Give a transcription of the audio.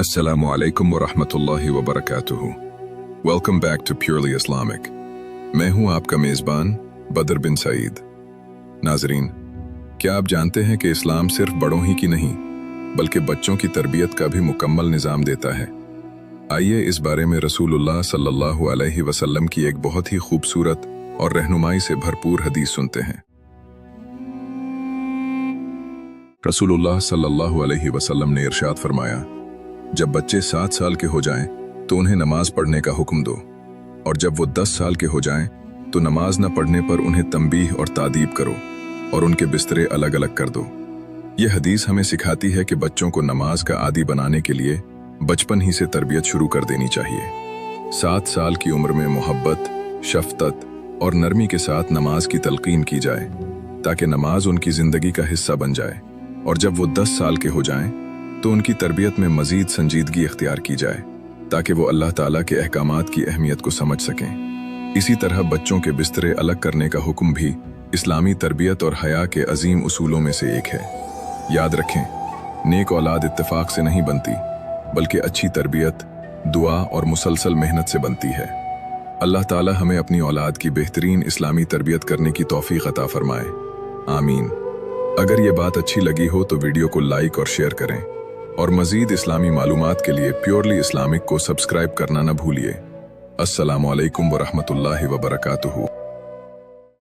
Assalamu alaikum wa rahmatullahi wa barakatuhu. Welcome back to Purely Islamic. मैं हूं आपका मेज़बान बदर बिन सईद। नाज़रीन, क्या आप जानते हैं कि इस्लाम सिर्फ बड़ों ही की नहीं बल्कि बच्चों की तरबियत का भी मुकम्मल निज़ाम देता है। आइए इस बारे में रसूलुल्लाह सल्लल्लाहु अलैहि वसल्लम की एक बहुत ही खूबसूरत और रहनुमाई से भरपूर हदीस सुनते हैं। रसूलुल्लाह सल्लल्लाहु अलैहि वसल्लम ने इरशाद फरमाया, जब बच्चे 7 साल के हो जाएं तो उन्हें नमाज पढ़ने का हुक्म दो, और जब वो 10 साल के हो जाएं तो नमाज न पढ़ने पर उन्हें तंबीह और तादीब करो और उनके बिस्तरे अलग अलग कर दो। ये हदीस हमें सिखाती है कि बच्चों को नमाज का आदी बनाने के लिए बचपन ही से तरबियत शुरू कर देनी चाहिए। 7 साल की उम्र में मोहब्बत, शफकत और नरमी के साथ नमाज की तलकीन की जाए ताकि नमाज उनकी ज़िंदगी का हिस्सा बन जाए, और जब वो 10 साल के हो जाएं तो उनकी तरबियत में मज़ीद संजीदगी इख्तियार की जाए ताकि वो अल्लाह ताला के अहकामात की अहमियत को समझ सकें। इसी तरह बच्चों के बिस्तरे अलग करने का हुक्म भी इस्लामी तरबियत और हया के अजीम उसूलों में से एक है। याद रखें, नेक औलाद इत्तेफाक से नहीं बनती बल्कि अच्छी तरबियत, दुआ और मुसलसल मेहनत से बनती है। अल्लाह ताला हमें अपनी औलाद की बेहतरीन इस्लामी तरबियत करने की तौफीक अता फरमाए। आमीन। अगर ये बात अच्छी लगी हो तो वीडियो को लाइक और शेयर करें, और मज़ीद इस्लामी मालूमात के लिए प्योरली इस्लामिक को सब्सक्राइब करना न भूलिए। अस्सलामु अलैकुम व रहमतुल्लाहि व बरकातुहू।